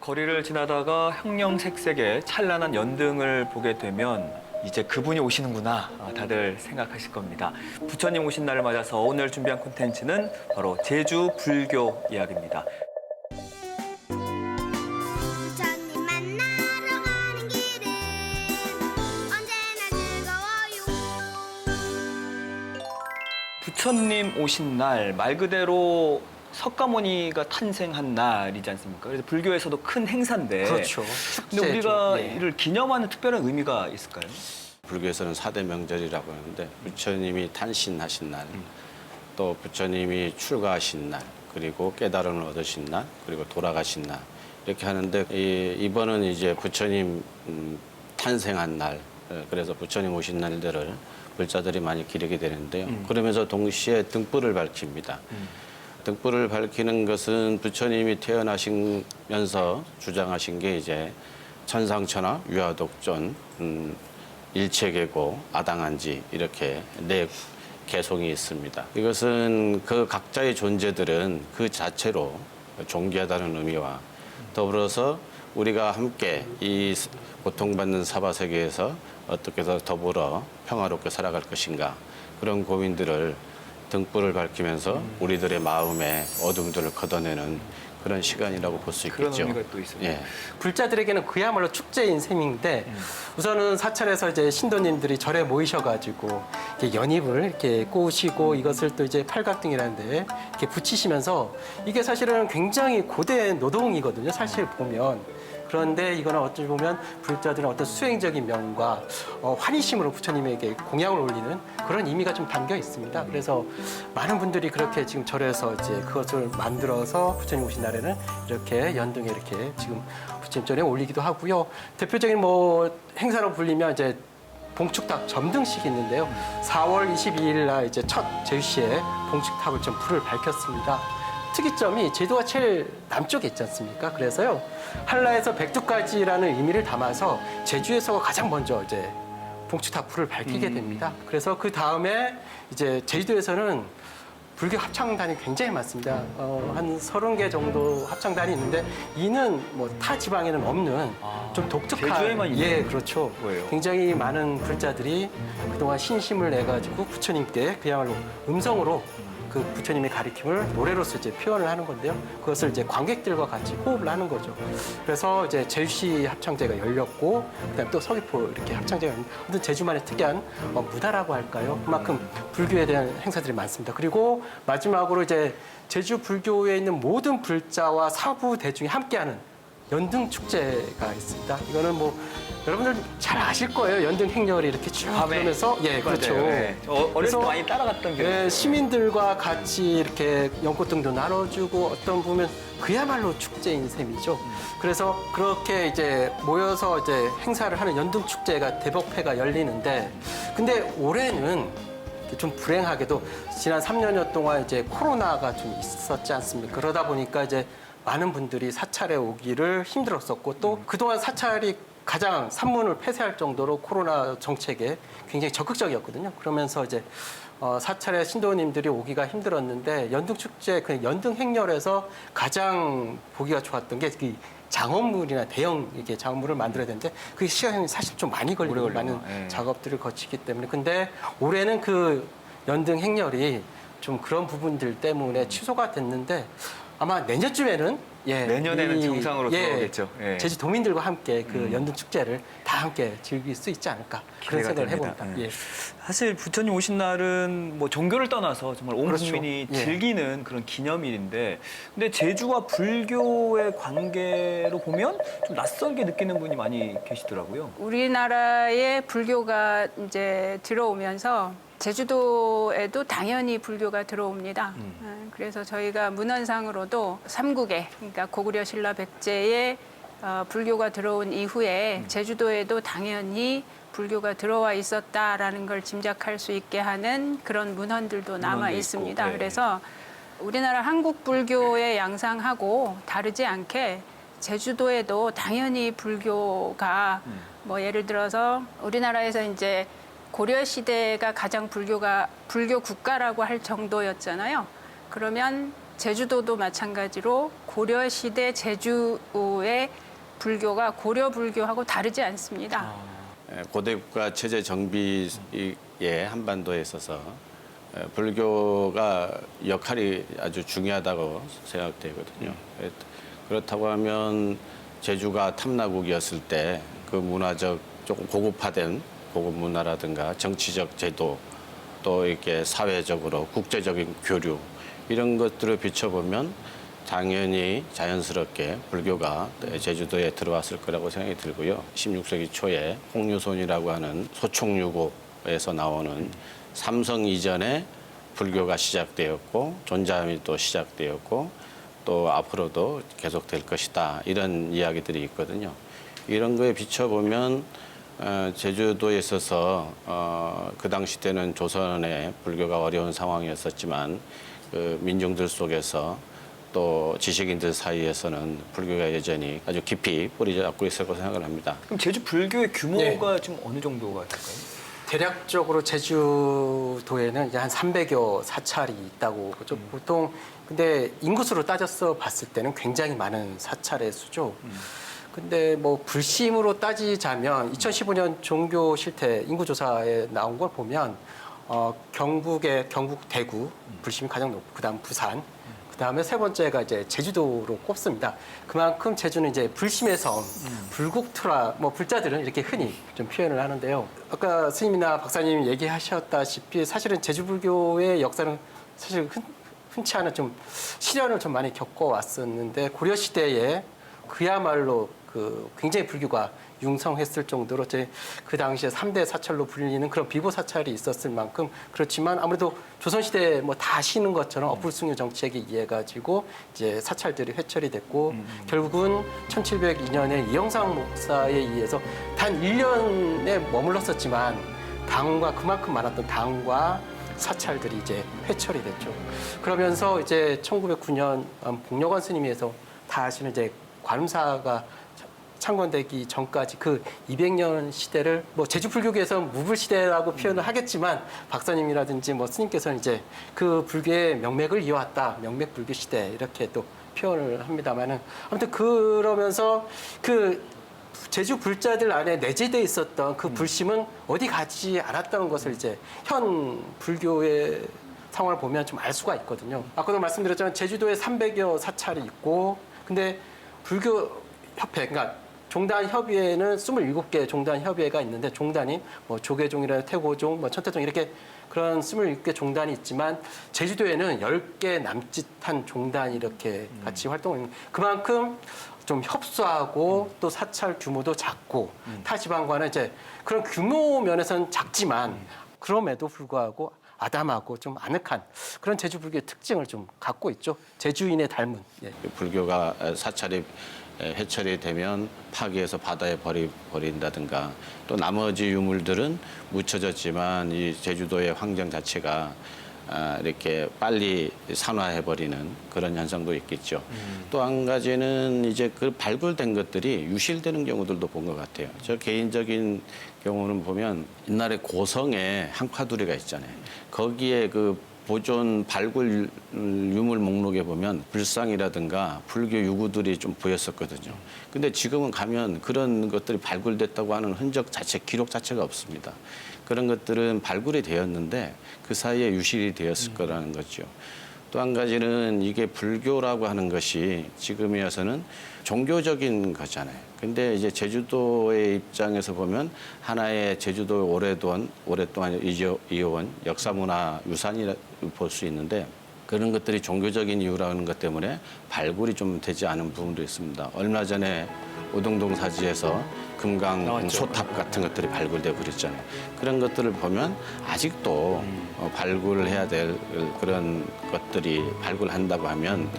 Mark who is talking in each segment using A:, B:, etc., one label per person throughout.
A: 거리를 지나다가 형형색색의 찬란한 연등을 보게 되면 이제 그분이 오시는구나 다들 생각하실 겁니다. 부처님 오신 날을 맞아서 오늘 준비한 콘텐츠는 바로 제주 불교 이야기입니다.
B: 부처님 만나러 가는 길은 언제나 즐거워요.
A: 부처님 오신 날, 말 그대로 석가모니가 탄생한 날이지 않습니까? 그래서 불교에서도 큰 행사인데.
C: 그렇죠.
A: 근데 우리가
C: 축제죠. 예.
A: 이를 기념하는 특별한 의미가 있을까요?
D: 불교에서는 4대 명절이라고 하는데 부처님이 탄신하신 날, 또 부처님이 출가하신 날, 그리고 깨달음을 얻으신 날, 그리고 돌아가신 날 이렇게 하는데 이번은 이제 부처님 탄생한 날, 그래서 부처님 오신 날들을 불자들이 많이 기리게 되는데요. 그러면서 동시에 등불을 밝힙니다. 등불을 밝히는 것은 부처님이 태어나시면서 주장하신 게 이제 천상천하 유아독존 일체계고 아당한지 이렇게 네 개송이 있습니다. 이것은 그 각자의 존재들은 그 자체로 존귀하다는 의미와 더불어서 우리가 함께 이 고통받는 사바세계에서 어떻게 더불어 평화롭게 살아갈 것인가 그런 고민들을 등불을 밝히면서 우리들의 마음의 어둠들을 걷어내는 그런 시간이라고 볼 수 있겠죠.
A: 그런 의미가 또 있습니다.
D: 예.
C: 불자들에게는 그야말로 축제인 셈인데 우선은 사찰에서 이제 신도님들이 절에 모이셔가지고 이렇게 연잎을 이렇게 꼬시고 이것을 또 이제 팔각등이라는데 이렇게 붙이시면서 이게 사실은 굉장히 고된 노동이거든요. 사실 보면. 그런데 이거는 어찌 보면 불자들은 어떤 수행적인 면과 환희심으로 부처님에게 공양을 올리는 그런 의미가 좀 담겨 있습니다. 그래서 많은 분들이 그렇게 지금 절에서 이제 그것을 만들어서 부처님 오신 날에는 이렇게 연등에 이렇게 지금 부처님 절에 올리기도 하고요. 대표적인 뭐 행사로 불리면 이제 봉축탑 점등식이 있는데요. 4월 22일 날 이제 첫 제주시에 봉축탑을 좀 불을 밝혔습니다. 특이점이 제주도가 제일 남쪽에 있지 않습니까? 그래서요 한라에서 백두까지라는 의미를 담아서 제주에서 가장 먼저 이제 봉축탑 불을 밝히게 됩니다. 그래서 그 다음에 이제 제주도에서는 불교 합창단이 굉장히 많습니다. 한 30개 정도 합창단이 있는데 이는 뭐 타 지방에는 없는 좀 독특한
A: 제주에만 있는
C: 예, 그렇죠.
A: 거예요.
C: 굉장히 많은 불자들이 그동안 신심을 내 가지고 부처님께 그야말로 음성으로 그 부처님의 가르침을 노래로서 이제 표현을 하는 건데요. 그것을 이제 관객들과 같이 호흡을 하는 거죠. 그래서 이제 제주시 합창제가 열렸고, 그다음에 또 서귀포 이렇게 합창제가 열렸는데, 아무튼 제주만의 특이한 문화라고 할까요? 그만큼 불교에 대한 행사들이 많습니다. 그리고 마지막으로 이제 제주 불교에 있는 모든 불자와 사부 대중이 함께하는 연등 축제가 있습니다. 이거는 뭐 여러분들 잘 아실 거예요. 연등 행렬이 이렇게 쭉 그러면서 예, 그렇죠.
A: 네. 어렸을 때 많이 따라갔던 기억이 있어요.
C: 시민들과 같이 이렇게 연꽃등도 나눠주고 어떤 보면 그야말로 축제인 셈이죠. 그래서 그렇게 이제 모여서 이제 행사를 하는 연등 축제가 대법회가 열리는데, 근데 올해는 좀 불행하게도 지난 3년여 동안 이제 코로나가 좀 있었지 않습니까? 그러다 보니까 이제 많은 분들이 사찰에 오기를 힘들었었고 또 그동안 사찰이 가장 산문을 폐쇄할 정도로 코로나 정책에 굉장히 적극적이었거든요. 그러면서 이제 사찰에 신도님들이 오기가 힘들었는데 연등축제, 그 연등행렬에서 가장 보기가 좋았던 게 그 장엄물이나 대형 이렇게 장엄물을 만들어야 되는데 그 시간이 사실 좀 많이 걸리고 많은 작업들을 거치기 때문에 근데 올해는 그 연등행렬이 좀 그런 부분들 때문에 취소가 됐는데 아마 내년쯤에는
A: 내년에는 정상으로 돌아오겠죠. 예.
C: 제주 도민들과 함께 그 연등 축제를 다 함께 즐길 수 있지 않을까 그런
A: 기대가
C: 생각을
A: 됩니다.
C: 해봅니다. 예.
A: 사실 부처님 오신 날은 뭐 종교를 떠나서 정말 온
C: 그렇죠.
A: 국민이
C: 예.
A: 즐기는 그런 기념일인데, 근데 제주와 불교의 관계로 보면 좀 낯설게 느끼는 분이 많이 계시더라고요.
E: 우리나라에 불교가 이제 들어오면서 제주도에도 당연히 불교가 들어옵니다. 그래서 저희가 문헌상으로도 삼국에, 그러니까 고구려 신라 백제에 불교가 들어온 이후에 제주도에도 당연히 불교가 들어와 있었다라는 걸 짐작할 수 있게 하는 그런 문헌들도 남아 있습니다.
A: 있고, 네.
E: 그래서 우리나라 한국 불교의 양상하고 다르지 않게 제주도에도 당연히 불교가 뭐 예를 들어서 우리나라에서 이제 고려 시대가 가장 불교 국가라고 할 정도였잖아요. 그러면 제주도도 마찬가지로 고려시대 제주의 불교가 고려 불교하고 다르지 않습니다.
D: 고대 국가 체제 정비의 한반도에 있어서 불교가 역할이 아주 중요하다고 생각되거든요. 그렇다고 하면 제주가 탐나국이었을 때 그 문화적 조금 고급화된 고급 문화라든가 정치적 제도 또 이렇게 사회적으로 국제적인 교류 이런 것들을 비춰보면 당연히 자연스럽게 불교가 제주도에 들어왔을 거라고 생각이 들고요. 16세기 초에 홍유손이라고 하는 소총유고에서 나오는 삼성 이전에 불교가 시작되었고 존자함이 또 시작되었고 또 앞으로도 계속될 것이다. 이런 이야기들이 있거든요. 이런 거에 비춰보면 제주도에 있어서 그 당시 때는 조선의 불교가 어려운 상황이었었지만 그 민중들 속에서 또 지식인들 사이에서는 불교가 여전히 아주 깊이 뿌리 잡고 있을 거라고 생각을 합니다.
A: 그럼 제주 불교의 규모가 지금 어느 정도가 될까요?
C: 대략적으로 제주도에는 이제 한 300여 사찰이 있다고 그죠? 보통 근데 인구수로 따져서 봤을 때는 굉장히 많은 사찰의 수죠. 근데 뭐 불심으로 따지자면 2015년 종교 실태 인구조사에 나온 걸 보면 경북 대구 불심이 가장 높고 그다음 부산 그다음에 세 번째가 이제 제주도로 꼽습니다. 그만큼 제주는 이제 불심의 섬, 불국토라 뭐 불자들은 이렇게 흔히 좀 표현을 하는데요. 아까 스님이나 박사님이 얘기하셨다시피 사실은 제주 불교의 역사는 사실 흔치 않은 좀 시련을 좀 많이 겪어왔었는데 고려 시대에 그야말로 그 굉장히 불교가 융성했을 정도로 그 당시에 3대 사찰로 불리는 그런 비보 사찰이 있었을 만큼 그렇지만 아무래도 조선시대에 뭐 다 아시는 것처럼 어불숭유 정책에 의해 가지고 이제 사찰들이 회철이 됐고 결국은 1702년에 이영상 목사에 의해서 단 1년에 머물렀었지만 당과 그만큼 많았던 당과 사찰들이 이제 회철이 됐죠. 그러면서 이제 1909년 복려관 스님에서 다 아시는 이제 관음사가 창건되기 전까지 그 200년 시대를 뭐 제주 불교계에서는 무불 시대라고 표현을 하겠지만 박사님이라든지 뭐 스님께서는 이제 그 불교의 명맥을 이어왔다, 명맥 불교 시대 이렇게 또 표현을 합니다만은 아무튼 그러면서 그 제주 불자들 안에 내재되어 있었던 그 불심은 어디 가지 않았다는 것을 이제 현 불교의 상황을 보면 좀 알 수가 있거든요. 아까도 말씀드렸지만 제주도에 300여 사찰이 있고 근데 불교 협회, 그러니까 종단 협의회는 27개 종단 협의회가 있는데 종단이 뭐 조계종이나 태고종, 뭐 천태종 이렇게 그런 27개 종단이 있지만 제주도에는 10개 남짓한 종단이 이렇게 같이 활동합니다. 그만큼 좀 협소하고 또 사찰 규모도 작고 타 지방과는 이제 그런 규모 면에서는 작지만 그럼에도 불구하고 아담하고 좀 아늑한 그런 제주 불교의 특징을 좀 갖고 있죠. 제주인의 닮은. 예.
D: 불교가 사찰이 회철이 되면 파기해서 바다에 버린다든가 또 나머지 유물들은 묻혀졌지만 이 제주도의 환경 자체가 이렇게 빨리 산화해버리는 그런 현상도 있겠죠. 또 한 가지는 이제 그 발굴된 것들이 유실되는 경우들도 본 것 같아요. 저 개인적인 경우는 보면 옛날에 고성에 한화두리가 있잖아요. 거기에 그 보존 발굴 유물 목록에 보면 불상이라든가 불교 유구들이 좀 보였었거든요. 근데 지금은 가면 그런 것들이 발굴됐다고 하는 흔적 자체, 기록 자체가 없습니다. 그런 것들은 발굴이 되었는데 그 사이에 유실이 되었을 거라는 거죠. 또 한 가지는 이게 불교라고 하는 것이 지금이어서는 종교적인 거잖아요. 근데 이제 제주도의 입장에서 보면 하나의 제주도에 오랫동안 이어온 역사문화 유산이라 볼 수 있는데 그런 것들이 종교적인 이유라는 것 때문에 발굴이 좀 되지 않은 부분도 있습니다. 얼마 전에 오동동 사지에서 금강 소탑 같은 것들이 발굴되고 그랬잖아요. 그런 것들을 보면 아직도 발굴을 해야 될 그런 것들이 발굴한다고 하면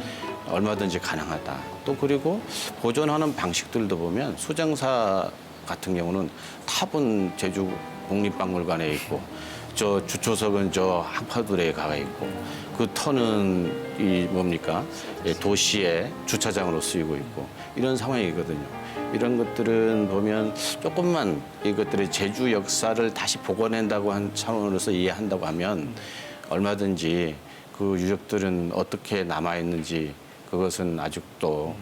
D: 얼마든지 가능하다. 또 그리고 보존하는 방식들도 보면 수정사 같은 경우는 탑은 제주 국립박물관에 있고 저 주초석은 저 한파두레에 가 있고 그 터는 이 뭡니까 도시의 주차장으로 쓰이고 있고 이런 상황이거든요. 이런 것들은 보면 조금만 이것들의 제주 역사를 다시 복원한다고 한 차원으로서 이해한다고 하면 얼마든지 그 유적들은 어떻게 남아 있는지 그것은 아직도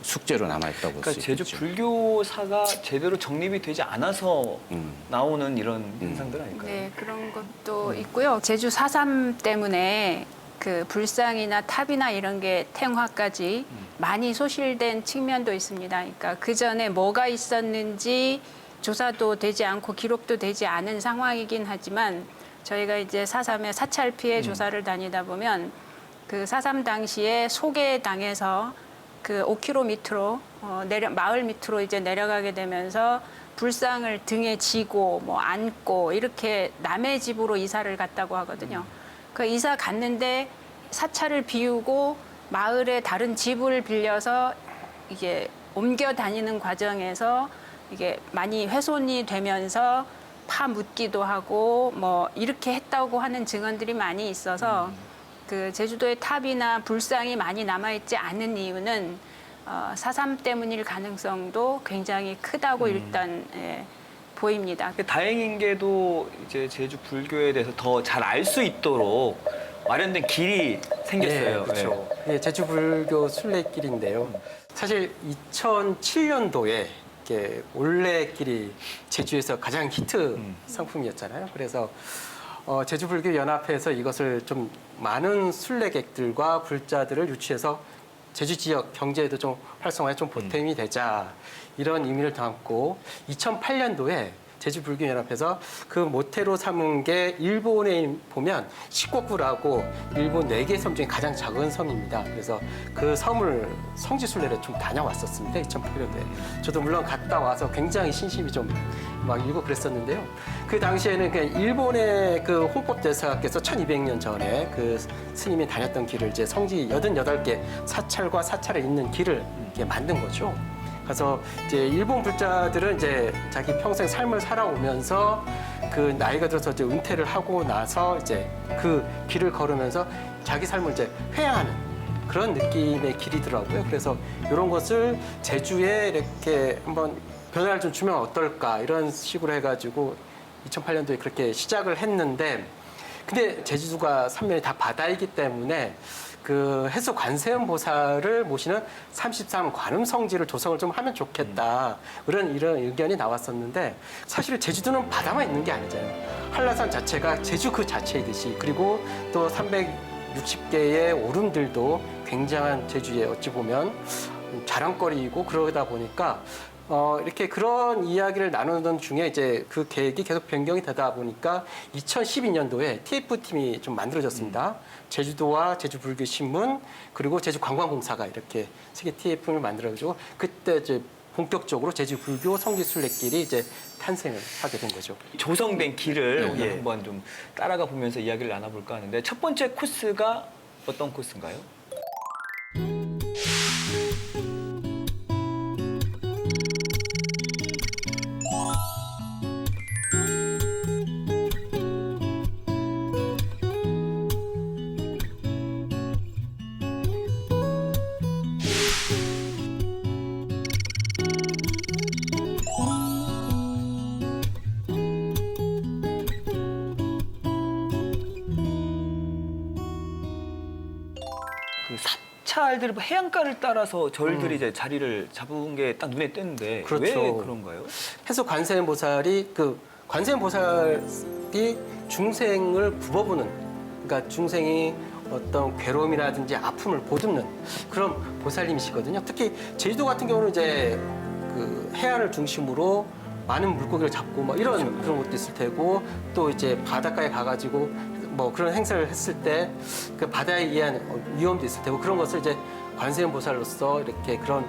D: 숙제로 남아 있다고 볼 수
A: 그러니까 제주
D: 있겠죠.
A: 불교사가 제대로 정립이 되지 않아서 나오는 이런 현상들 아닐까요?
E: 네, 그런 것도 있고요. 제주 4.3 때문에 그 불상이나 탑이나 이런 게 탱화까지 많이 소실된 측면도 있습니다. 그러니까 그 전에 뭐가 있었는지 조사도 되지 않고 기록도 되지 않은 상황이긴 하지만 저희가 이제 4.3의 사찰 피해 조사를 다니다 보면 그 4.3 당시에 소계당에서 그 5km 밑으로 마을 밑으로 이제 내려가게 되면서 불상을 등에 지고 뭐 안고 이렇게 남의 집으로 이사를 갔다고 하거든요. 그 이사 갔는데 사찰을 비우고 마을에 다른 집을 빌려서 이게 옮겨 다니는 과정에서 이게 많이 훼손이 되면서 파묻기도 하고 뭐 이렇게 했다고 하는 증언들이 많이 있어서 그 제주도의 탑이나 불상이 많이 남아있지 않은 이유는 4.3 때문일 가능성도 굉장히 크다고 일단 보입니다.
A: 다행인 게도 이제 제주 불교에 대해서 더 잘 알 수 있도록 마련된 길이 생겼어요.
C: 네, 그렇죠. 예, 제주 불교 순례길인데요. 사실 2007년도에 이렇게 올레길이 제주에서 가장 히트 상품이었잖아요. 그래서 제주불교연합회에서 이것을 좀 많은 순례객들과 불자들을 유치해서 제주 지역 경제에도 좀 활성화에 좀 보탬이 되자 이런 의미를 담고 2008년도에 제주불교연합회에서 그 모태로 삼은 게 일본에 보면 시코쿠라고 일본 4개 섬 중에 가장 작은 섬입니다. 그래서 그 섬을 성지순례를 좀 다녀왔었습니다. 2008년도에. 저도 물론 갔다 와서 굉장히 신심이 좀 막 일고 그랬었는데요. 그 당시에는 그냥 일본의 그 홍법대사께서 1200년 전에 그 스님이 다녔던 길을 이제 성지 88개 사찰과 사찰을 잇는 길을 이렇게 만든 거죠. 그래서 이제 일본 불자들은 이제 자기 평생 삶을 살아오면서 그 나이가 들어서 이제 은퇴를 하고 나서 이제 그 길을 걸으면서 자기 삶을 이제 회양하는 그런 느낌의 길이더라고요. 그래서 이런 것을 제주에 이렇게 한번 변화를 좀 주면 어떨까 이런 식으로 해가지고 2008년도에 그렇게 시작을 했는데 근데 제주도가 삼면이 다 바다이기 때문에 그 해수 관세음 보살을 모시는 33 관음 성지를 조성을 좀 하면 좋겠다 이런 의견이 나왔었는데 사실 제주도는 바다만 있는 게 아니잖아요. 한라산 자체가 제주 그 자체이듯이 그리고 또 360개의 오름들도 굉장한 제주에 어찌 보면 자랑거리이고 그러다 보니까 이렇게 그런 이야기를 나누던 중에 이제 그 계획이 계속 변경이 되다 보니까 2012년도에 TF팀이 좀 만들어졌습니다. 제주도와 제주불교신문 그리고 제주관광공사가 이렇게 세계 TF를 만들어가지고 그때 이제 본격적으로 제주불교 성지순례길이 이제 탄생을 하게 된 거죠.
A: 조성된 길을
C: 네,
A: 오늘
C: 네.
A: 한번 좀 따라가 보면서 이야기를 나눠볼까 하는데 첫 번째 코스가 어떤 코스인가요? 그 사찰들이 해안가를 따라서 절들이 이제 자리를 잡은 게 딱 눈에 띄는데
C: 그렇죠.
A: 왜 그런가요?
C: 해수 관세음 보살이 그 관세음 보살이 중생을 굽어보는 그러니까 중생이 어떤 괴로움이라든지 아픔을 보듬는 그런 보살님이시거든요. 특히 제주도 같은 경우는 이제 그 해안을 중심으로 많은 물고기를 잡고 뭐 이런 그런 것도 있을 테고 또 이제 바닷가에 가가지고 뭐 그런 행사를 했을 때 그 바다에 의한 위험도 있을 테고 그런 것을 이제 관세음 보살로서 이렇게 그런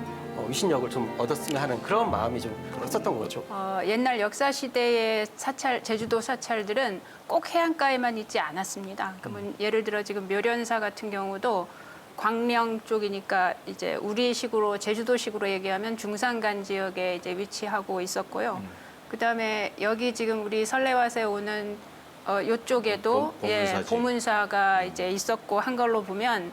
C: 위신력을 좀 얻었으면 하는 그런 마음이 좀 컸었던 거죠.
E: 옛날 역사 시대의 사찰, 제주도 사찰들은 꼭 해안가에만 있지 않았습니다. 그러면 예를 들어 지금 묘련사 같은 경우도 광명 쪽이니까 이제 우리식으로 제주도식으로 얘기하면 중산간 지역에 이제 위치하고 있었고요. 그다음에 여기 지금 우리 설레와세 오는 요쪽에도
D: 보문사지.
E: 보문사가 이제 있었고 한 걸로 보면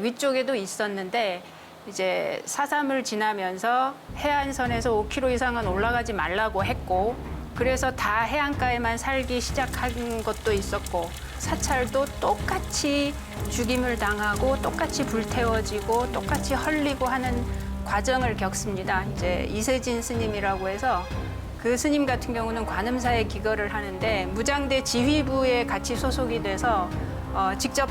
E: 위쪽에도 있었는데 이제 4.3을 지나면서 해안선에서 5km 이상은 올라가지 말라고 했고 그래서 다 해안가에만 살기 시작한 것도 있었고 사찰도 똑같이 죽임을 당하고 똑같이 불태워지고 똑같이 헐리고 하는 과정을 겪습니다. 이제 이세진 스님이라고 해서 그 스님 같은 경우는 관음사에 기거를 하는데 무장대 지휘부에 같이 소속이 돼서 직접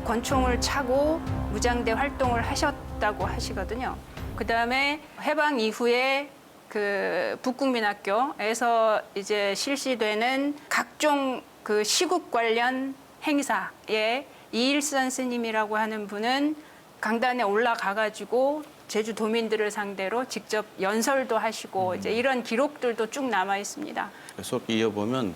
E: 권총을 차고 무장대 활동을 하셨다고 하시거든요. 그다음에 해방 이후에 그 북국민학교에서 이제 실시되는 각종 그 시국 관련 행사에 이일선 스님이라고 하는 분은 강단에 올라가가지고 제주 도민들을 상대로 직접 연설도 하시고 이제 이런 기록들도 쭉 남아 있습니다.
D: 계속 이어보면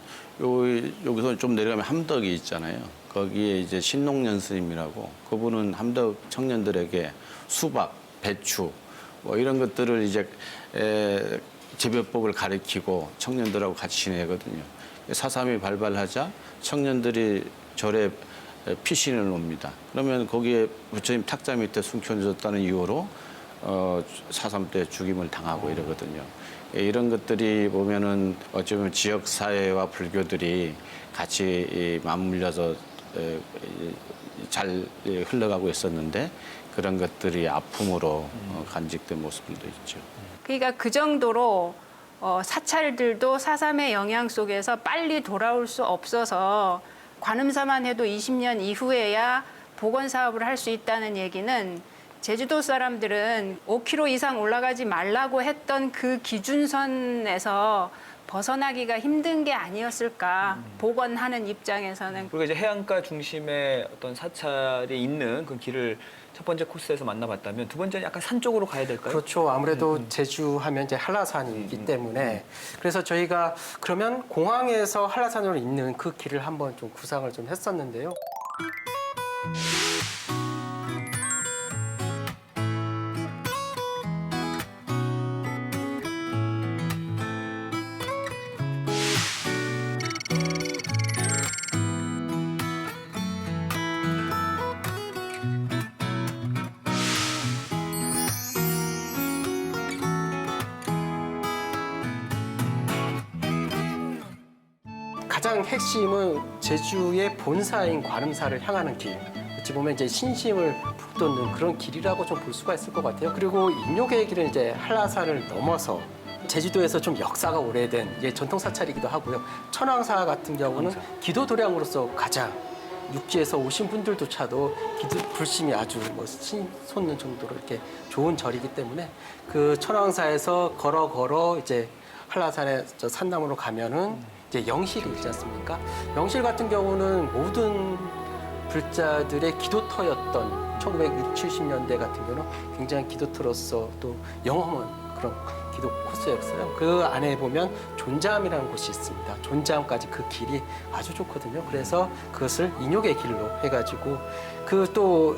D: 여기서 좀 내려가면 함덕이 있잖아요. 거기에 이제 신농년 스님이라고 그분은 함덕 청년들에게 수박, 배추 뭐 이런 것들을 이제 재배법을 가르치고 청년들하고 같이 지내거든요. 4.3이 발발하자 청년들이 절에 피신을 옵니다. 그러면 거기에 부처님 탁자 밑에 숨겨졌다는 이유로 4.3 때 죽임을 당하고 이러거든요. 이런 것들이 보면은 어쩌면 지역 사회와 불교들이 같이 맞물려서 잘 흘러가고 있었는데 그런 것들이 아픔으로 간직된 모습들도 있죠.
E: 그러니까 그 정도로 사찰들도 4.3의 영향 속에서 빨리 돌아올 수 없어서 관음사만 해도 20년 이후에야 복원 사업을 할 수 있다는 얘기는 제주도 사람들은 5km 이상 올라가지 말라고 했던 그 기준선에서 벗어나기가 힘든 게 아니었을까. 복원하는 입장에서는.
A: 그리고 이제 해안가 중심의 어떤 사찰이 있는 그 길을 첫 번째 코스에서 만나봤다면 두 번째는 약간 산 쪽으로 가야 될까요?
C: 그렇죠. 아무래도 제주 하면 이제 한라산이기 때문에 그래서 저희가 그러면 공항에서 한라산으로 있는 그 길을 한번 좀 구상을 좀 했었는데요. 가장 핵심은 제주의 본사인 관음사를 향하는 길. 어찌 보면 이제 신심을 북돋는 그런 길이라고 좀 볼 수가 있을 것 같아요. 그리고 인욕의 길은 이제 한라산을 넘어서 제주도에서 좀 역사가 오래된 이게 전통 사찰이기도 하고요. 천왕사 같은 경우는 기도 도량으로서 가장 육지에서 오신 분들조차도 기도 불심이 아주 뭐 솟는 정도로 이렇게 좋은 절이기 때문에 그 천왕사에서 걸어 이제 한라산의 저 산남으로 가면은 이제 영실이 있지 않습니까? 영실 같은 경우는 모든 불자들의 기도터였던 1960, 70년대 같은 경우는 굉장히 기도터로서 또 영험한 그런 기도 코스였어요. 그 안에 보면 존잠이라는 곳이 있습니다. 존잠까지 그 길이 아주 좋거든요. 그래서 그것을 인욕의 길로 해가지고 그 또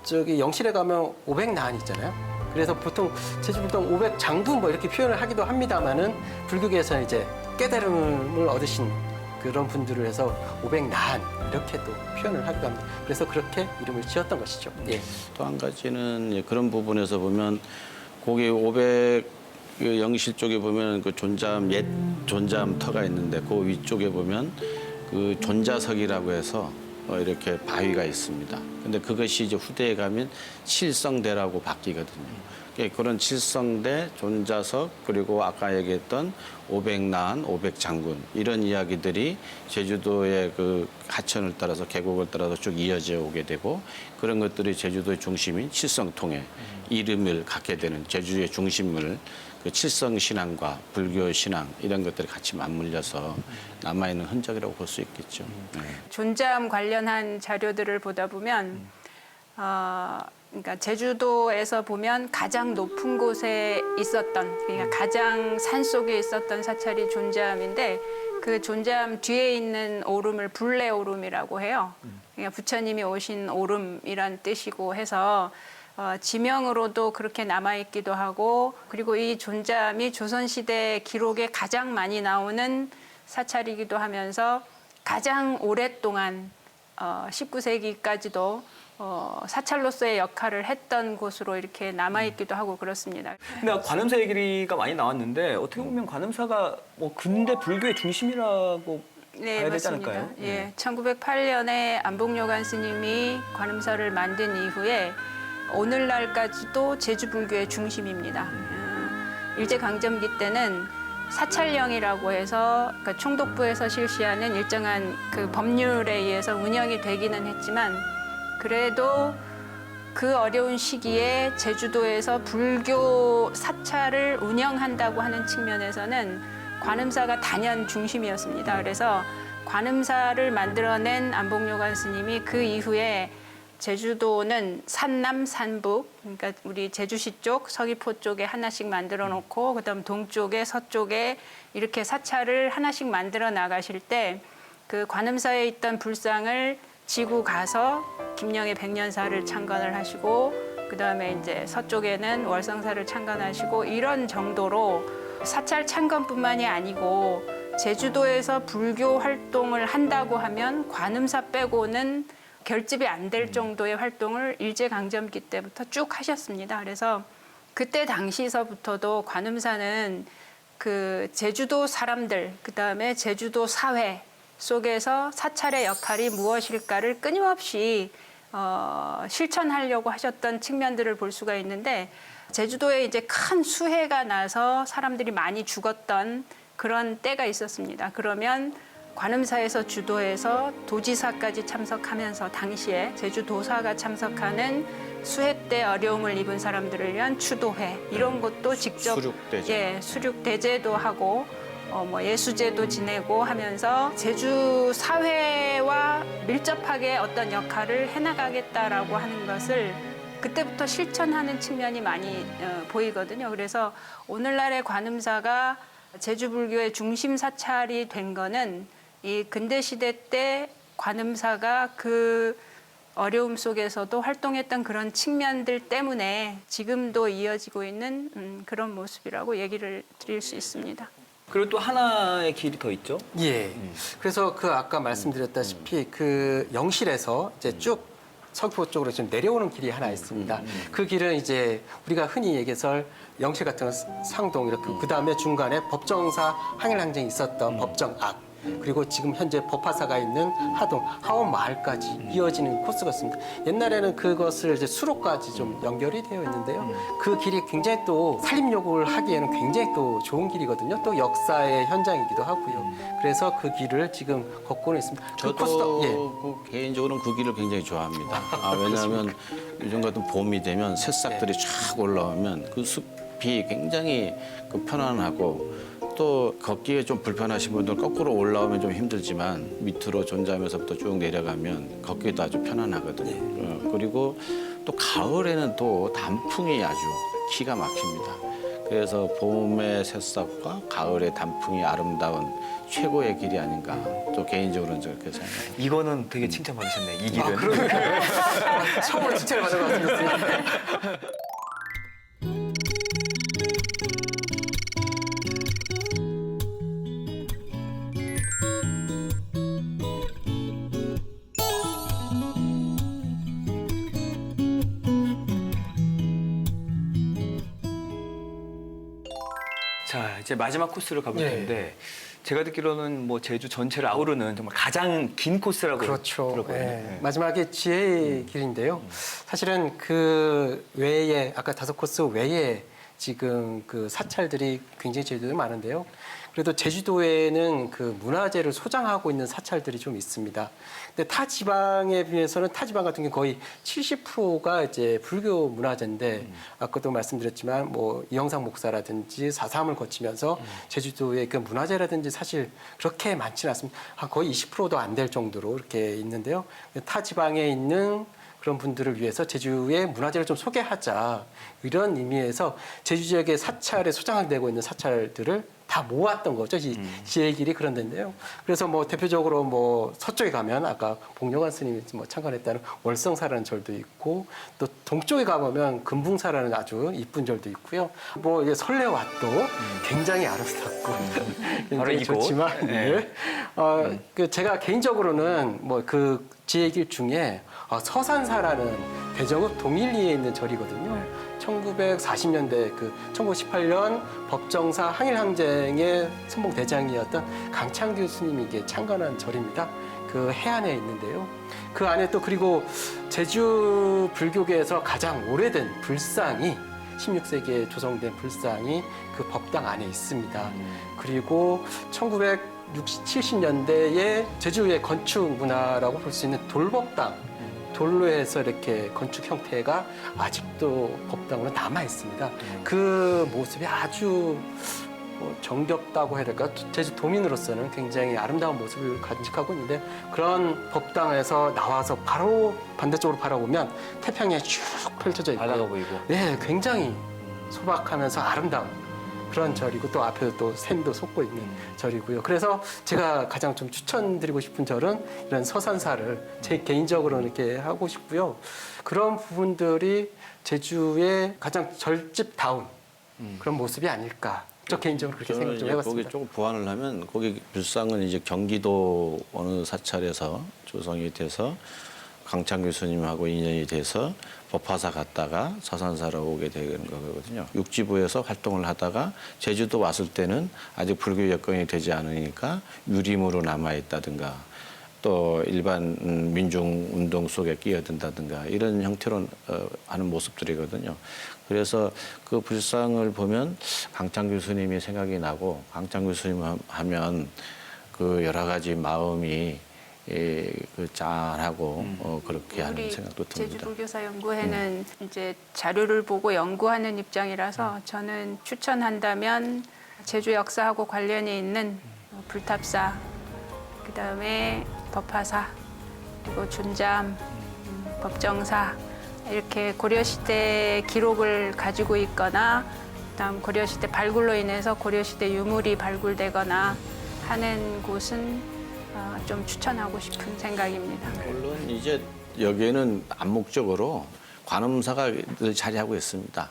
C: 저기 영실에 가면 500나안 있잖아요. 그래서 보통 제주불통 500장분 뭐 이렇게 표현을 하기도 합니다만은 불교계에서는 이제 깨달음을 얻으신 그런 분들을 해서 500나안 이렇게 또 표현을 하기도 합니다. 그래서 그렇게 이름을 지었던 것이죠. 예.
D: 또 한 가지는 그런 부분에서 보면 거기 500 영실 쪽에 보면 그 존잠 옛 존잠터가 있는데 그 위쪽에 보면 그 존자석이라고 해서 이렇게 바위가 있습니다. 근데 그것이 이제 후대에 가면 칠성대라고 바뀌거든요. 그런 칠성대, 존자석, 그리고 아까 얘기했던 500나안, 500장군 이런 이야기들이 제주도의 그 하천을 따라서 계곡을 따라서 쭉 이어져 오게 되고 그런 것들이 제주도의 중심인 칠성통에 이름을 갖게 되는 제주의 중심을 그 칠성 신앙과 불교 신앙 이런 것들이 같이 맞물려서 남아있는 흔적이라고 볼 수 있겠죠. 네.
E: 존잠 관련한 자료들을 보다 보면 그러니까 제주도에서 보면 가장 높은 곳에 있었던 그러니까 가장 산 속에 있었던 사찰이 존잠인데 그 존잠 뒤에 있는 오름을 불례 오름이라고 해요. 그러니까 부처님이 오신 오름이란 뜻이고 해서 지명으로도 그렇게 남아있기도 하고 그리고 이 존잠이 조선시대 기록에 가장 많이 나오는 사찰이기도 하면서 가장 오랫동안 19세기까지도 사찰로서의 역할을 했던 곳으로 이렇게 남아있기도 하고 그렇습니다.
A: 근데 관음사 얘기가 많이 나왔는데 어떻게 보면 관음사가 뭐 근대 불교의 중심이라고
E: 네,
A: 가야 되지
E: 맞습니다.
A: 않을까요?
E: 예, 1908년에 안복요관 스님이 관음사를 만든 이후에 오늘날까지도 제주 불교의 중심입니다. 일제강점기 때는 사찰령이라고 해서 그러니까 총독부에서 실시하는 일정한 그 법률에 의해서 운영이 되기는 했지만 그래도 그 어려운 시기에 제주도에서 불교 사찰을 운영한다고 하는 측면에서는 관음사가 단연 중심이었습니다. 그래서 관음사를 만들어낸 안복요관 스님이 그 이후에 제주도는 산남, 산북, 그러니까 우리 제주시 쪽, 서귀포 쪽에 하나씩 만들어 놓고 그다음 동쪽에, 서쪽에 이렇게 사찰을 하나씩 만들어 나가실 때 그 관음사에 있던 불상을 지고 가서 김영의 백년사를 창건을 하시고 그다음에 이제 서쪽에는 월성사를 창건하시고 이런 정도로 사찰 창건뿐만이 아니고 제주도에서 불교 활동을 한다고 하면 관음사 빼고는 결집이 안 될 정도의 활동을 일제강점기 때부터 쭉 하셨습니다. 그래서 그때 당시서부터도 관음사는 그 제주도 사람들, 그다음에 제주도 사회 속에서 사찰의 역할이 무엇일까를 끊임없이 실천하려고 하셨던 측면들을 볼 수가 있는데 제주도에 이제 큰 수해가 나서 사람들이 많이 죽었던 그런 때가 있었습니다. 그러면 관음사에서 주도해서 도지사까지 참석하면서 당시에 제주도사가 참석하는 수해 때 어려움을 입은 사람들을 위한 추도회 이런 것도 직접
D: 수륙대제.
E: 예, 수륙대제도 하고 뭐 예수제도 지내고 하면서 제주 사회와 밀접하게 어떤 역할을 해나가겠다라고 하는 것을 그때부터 실천하는 측면이 많이 보이거든요. 그래서 오늘날의 관음사가 제주 불교의 중심 사찰이 된 거는 이 근대 시대 때 관음사가 그 어려움 속에서도 활동했던 그런 측면들 때문에 지금도 이어지고 있는 그런 모습이라고 얘기를 드릴 수 있습니다.
A: 그리고 또 하나의 길이 더 있죠.
C: 예. 그래서 그 아까 말씀드렸다시피 그 영실에서 이제 쭉 서귀포 쪽으로 지금 내려오는 길이 하나 있습니다. 그 길은 이제 우리가 흔히 얘기해서 영실 같은 건 상동 이렇게 그 다음에 중간에 법정사 항일항쟁이 있었던 법정 앞 그리고 지금 현재 법화사가 있는 하동 하원 마을까지 이어지는 코스가 있습니다. 옛날에는 그것을 이제 수로까지 좀 연결이 되어 있는데요. 그 길이 굉장히 또 산림욕을 하기에는 굉장히 또 좋은 길이거든요. 또 역사의 현장이기도 하고요. 그래서 그 길을 지금 걷고는 있습니다. 그
D: 저도
C: 코스도 예.
D: 그 개인적으로는 그 길을 굉장히 좋아합니다. 왜냐하면 요즘 같은 봄이 되면 새싹들이 쫙 올라오면 그 숲이 굉장히 그 편안하고 또 걷기에 좀 불편하신 분들 거꾸로 올라오면 좀 힘들지만 밑으로 존재하면서부터 쭉 내려가면 걷기도 아주 편안하거든요. 그리고 또 가을에는 또 단풍이 아주 기가 막힙니다. 그래서 봄의 새싹과 가을의 단풍이 아름다운 최고의 길이 아닌가 또 개인적으로는 그렇게 생각합니다.
A: 이거는 되게 칭찬받으셨네. 이 길은.
C: 처음으로 칭찬을 받은 것 같습니다.
A: 자, 이제 마지막 코스를 가볼
C: 예.
A: 텐데 제가 듣기로는 뭐 제주 전체를 아우르는 정말 가장 긴 코스라고
C: 그렇죠.
A: 들었거든요.
C: 예.
A: 네.
C: 마지막에 지혜의 길인데요. 사실은 그 외에 아까 5코스 외에 지금 그 사찰들이 굉장히 제주도에 많은데요. 그래도 제주도에는 그 문화재를 소장하고 있는 사찰들이 좀 있습니다. 근데 타 지방에 비해서는 타 지방 같은 경우 거의 70%가 이제 불교 문화재인데 아까도 말씀드렸지만 뭐 이영상 목사라든지 4.3을 거치면서 제주도의 그 문화재라든지 사실 그렇게 많지는 않습니다. 거의 20%도 안 될 정도로 이렇게 있는데요. 타 지방에 있는 그런 분들을 위해서 제주의 문화재를 좀 소개하자 이런 의미에서 제주 지역의 사찰에 소장되고 있는 사찰들을 다 모았던 거죠. 이 지혜의 길이 그런 데인데요. 그래서 뭐 대표적으로 뭐 서쪽에 가면 아까 복령환 스님이 뭐 참관했다는 월성사라는 절도 있고 또 동쪽에 가보면 금붕사라는 아주 이쁜 절도 있고요. 뭐 이게 설레왓도 굉장히 아름답고
A: 바로
C: 굉장히
A: 이곳.
C: 좋지만
A: 네.
C: 그 제가 개인적으로는 뭐 그 지혜의 길 중에 서산사라는 대정읍 동일리에 있는 절이거든요. 1940년대 그 1918년 법정사 항일항쟁의 선봉대장이었던 강창규 스님이 이게 창건한 절입니다. 그 해안에 있는데요. 그 안에 또 그리고 제주 불교계에서 가장 오래된 불상이 16세기에 조성된 불상이 그 법당 안에 있습니다. 그리고 1970년대에 제주의 건축 문화라고 볼 수 있는 돌법당, 돌로 해서 이렇게 건축 형태가 아직도 법당으로 남아 있습니다. 그 모습이 아주 정겹다고 해야 될까? 제주 도민으로서는 굉장히 아름다운 모습을 간직하고 있는데 그런 법당에서 나와서 바로 반대쪽으로 바라보면 태평양이 쭉 펼쳐져 있고
A: 바다가 보이고.
C: 네, 굉장히 소박하면서 아름다운 그런 절이고 또 앞에도 또 샘도 솟고 있는 절이고요. 그래서 제가 가장 좀 추천드리고 싶은 절은 이런 서산사를 제 개인적으로 이렇게 하고 싶고요. 그런 부분들이 제주의 가장 절집다운 그런 모습이 아닐까. 저 개인적으로 그렇게 생각 좀
D: 거기
C: 해봤습니다.
D: 조금 보완을 하면 거기 불상은 이제 경기도 어느 사찰에서 조성이 돼서 강창규 스님하고 인연이 돼서 법화사 갔다가 서산사로 오게 되는 거거든요. 육지부에서 활동을 하다가 제주도 왔을 때는 아직 불교 여건이 되지 않으니까 유림으로 남아있다든가 또 일반 민중운동 속에 끼어든다든가 이런 형태로 하는 모습들이거든요. 그래서 그 불상을 보면 강창규 스님이 생각이 나고 강창규 스님 하면 그 여러 가지 마음이 그 짠하고 그렇게 하는
E: 우리
D: 생각도 듭니다.
E: 제주불교사연구회는 이제 자료를 보고 연구하는 입장이라서 저는 추천한다면 제주 역사하고 관련이 있는 불탑사, 그다음에 법화사, 그리고 준잠, 법정사 이렇게 고려시대 기록을 가지고 있거나 그다음 고려시대 발굴로 인해서 고려시대 유물이 발굴되거나 하는 곳은 좀 추천하고 싶은 생각입니다.
D: 물론 이제 여기에는 암묵적으로 관음사가 늘 자리하고 있습니다.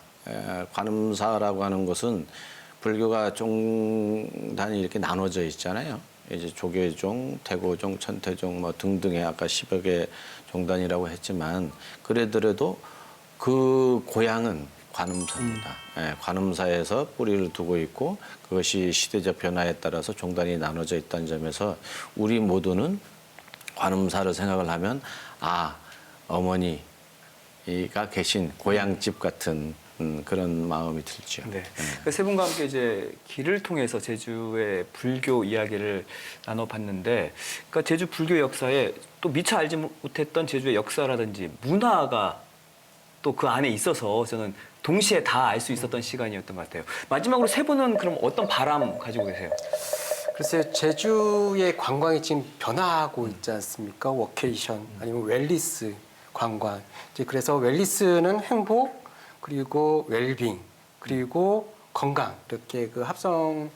D: 관음사라고 하는 것은 불교가 종단이 이렇게 나눠져 있잖아요. 이제 조계종, 태고종, 천태종 뭐 등등의 아까 10여 개 종단이라고 했지만 그래더라도 그 고향은 관음사입니다. 관음사에서 뿌리를 두고 있고 그것이 시대적 변화에 따라서 종단이 나눠져 있다는 점에서 우리 모두는 관음사를 생각을 하면 아 어머니가 계신 고향집 같은 그런 마음이 들죠.
A: 네. 세 분과 함께 이제 길을 통해서 제주의 불교 이야기를 나눠봤는데, 그러니까 제주 불교 역사에 또 미처 알지 못했던 제주의 역사라든지 문화가 또 그 안에 있어서 저는 동시에 다 알 수 있었던 시간이었던 것 같아요. 마지막으로 세 분은 그럼 어떤 바람 가지고 계세요?
C: 글쎄요, 제주의 관광이 지금 변화하고 있지 않습니까? 워케이션 아니면 웰리스 관광. 이제 그래서 웰리스는 행복 그리고 웰빙 그리고 건강 이렇게 그 합성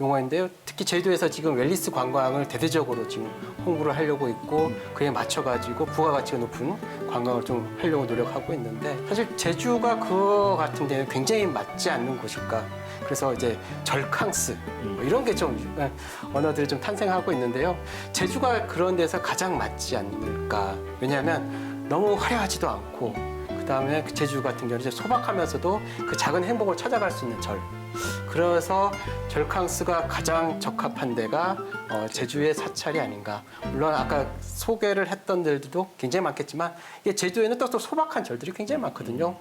C: 용어인데요. 특히 제주에서 지금 웰리스 관광을 대대적으로 지금 홍보를 하려고 있고 그에 맞춰가지고 부가가치가 높은 관광을 좀 하려고 노력하고 있는데 사실 제주가 그거 같은 데는 굉장히 맞지 않는 곳일까. 그래서 이제 절캉스 뭐 이런 게 좀 언어들이 좀 탄생하고 있는데요. 제주가 그런 데서 가장 맞지 않을까. 왜냐하면 너무 화려하지도 않고 그다음에 그 제주 같은 경우는 이제 소박하면서도 그 작은 행복을 찾아갈 수 있는 절. 그래서 절캉스가 가장 적합한 데가 제주의 사찰이 아닌가. 물론 아까 소개를 했던 데들도 굉장히 많겠지만 이게 제주에는 또 소박한 절들이 굉장히 많거든요.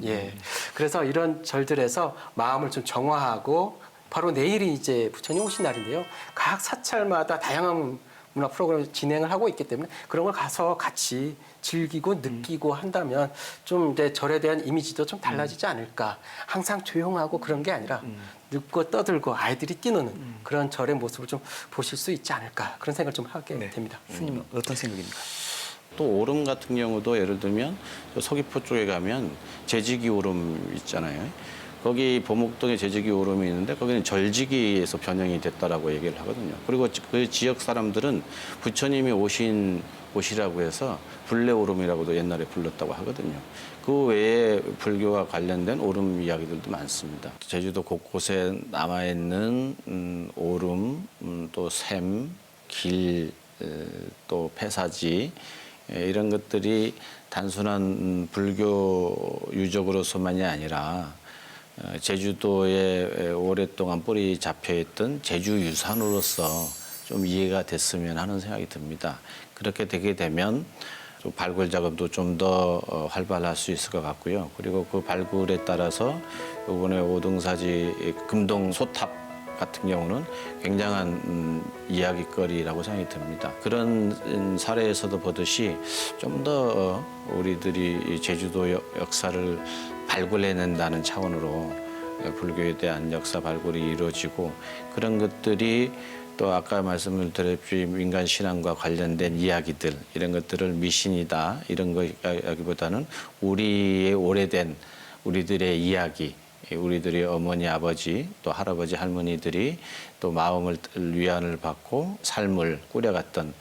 C: 예. 그래서 이런 절들에서 마음을 좀 정화하고 바로 내일이 이제 부처님 오신 날인데요. 각 사찰마다 다양한 문화 프로그램을 진행을 하고 있기 때문에 그런 걸 가서 같이 즐기고 느끼고 한다면 좀 이제 절에 대한 이미지도 좀 달라지지 않을까. 항상 조용하고 그런 게 아니라 늙고 떠들고 아이들이 뛰노는 그런 절의 모습을 좀 보실 수 있지 않을까. 그런 생각을 좀 하게 됩니다.
A: 스님 어떤 생각입니까?
D: 또 오름 같은 경우도 예를 들면 저 서귀포 쪽에 가면 제지기 오름 있잖아요. 거기 보목동에 제지기 오름이 있는데 거기는 절지기에서 변형이 됐다라고 얘기를 하거든요. 그리고 그 지역 사람들은 부처님이 오신 곳이라고 해서 불례오름이라고도 옛날에 불렀다고 하거든요. 그 외에 불교와 관련된 오름 이야기들도 많습니다. 제주도 곳곳에 남아있는 오름, 또 샘, 길, 또 폐사지 이런 것들이 단순한 불교 유적으로서만이 아니라 제주도에 오랫동안 뿌리 잡혀있던 제주유산으로서 좀 이해가 됐으면 하는 생각이 듭니다. 그렇게 되게 되면 좀 발굴 작업도 좀 더 활발할 수 있을 것 같고요. 그리고 그 발굴에 따라서 이번에 오등사지 금동 소탑 같은 경우는 굉장한 이야기거리라고 생각이 듭니다. 그런 사례에서도 보듯이 좀 더 우리들이 제주도 역사를 발굴해낸다는 차원으로 불교에 대한 역사 발굴이 이루어지고 그런 것들이 또 아까 말씀을 드렸듯이 민간 신앙과 관련된 이야기들 이런 것들을 미신이다 이런 거기보다는 우리의 오래된 우리들의 이야기 우리들의 어머니 아버지 또 할아버지 할머니들이 또 마음을 위안을 받고 삶을 꾸려갔던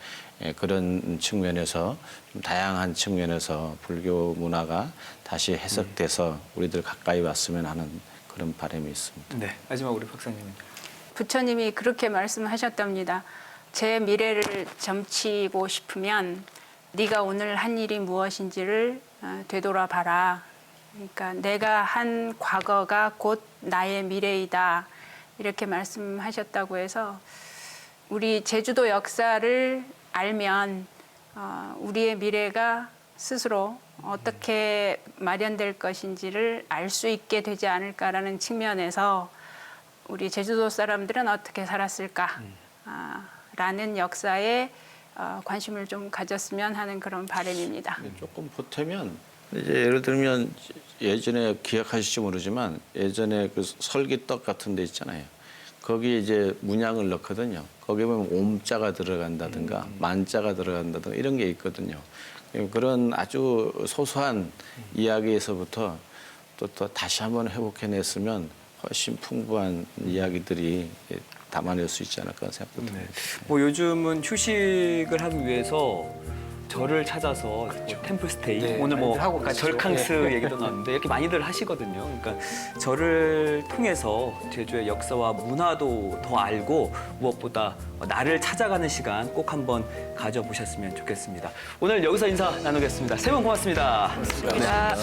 D: 그런 측면에서 좀 다양한 측면에서 불교 문화가 다시 해석돼서 우리들 가까이 왔으면 하는 그런 바람이 있습니다.
A: 네, 마지막 우리 박사님은.
E: 부처님이 그렇게 말씀하셨답니다. 제 미래를 점치고 싶으면 네가 오늘 한 일이 무엇인지를 되돌아봐라. 그러니까 내가 한 과거가 곧 나의 미래이다. 이렇게 말씀하셨다고 해서 우리 제주도 역사를 알면 우리의 미래가 스스로 어떻게 마련될 것인지를 알 수 있게 되지 않을까라는 측면에서 우리 제주도 사람들은 어떻게 살았을까 라는 역사에 관심을 좀 가졌으면 하는 그런 바람입니다.
D: 조금 보태면 이제 예를 들면 예전에 기억하실지 모르지만 예전에 그 설기떡 같은 데 있잖아요. 거기에 이제 문양을 넣거든요. 거기에 보면 옴자가 들어간다든가 만자가 들어간다든가 이런 게 있거든요. 그런 아주 소소한 이야기에서부터 또 다시 한번 회복해냈으면 훨씬 풍부한 이야기들이 담아낼 수 있지 않을까 생각합니다.
A: 네. 뭐 요즘은 휴식을 하기 위해서 절을 찾아서 뭐 템플스테이
C: 네,
A: 오늘 뭐
C: 많이들 하고
A: 아까
C: 계시죠.
A: 절캉스
C: 네.
A: 얘기도 나왔는데 이렇게 많이들 하시거든요. 그러니까 절을 통해서 제주의 역사와 문화도 더 알고 무엇보다 나를 찾아가는 시간 꼭 한번 가져보셨으면 좋겠습니다. 오늘 여기서 인사 나누겠습니다. 세 분 고맙습니다.
E: 고맙습니다.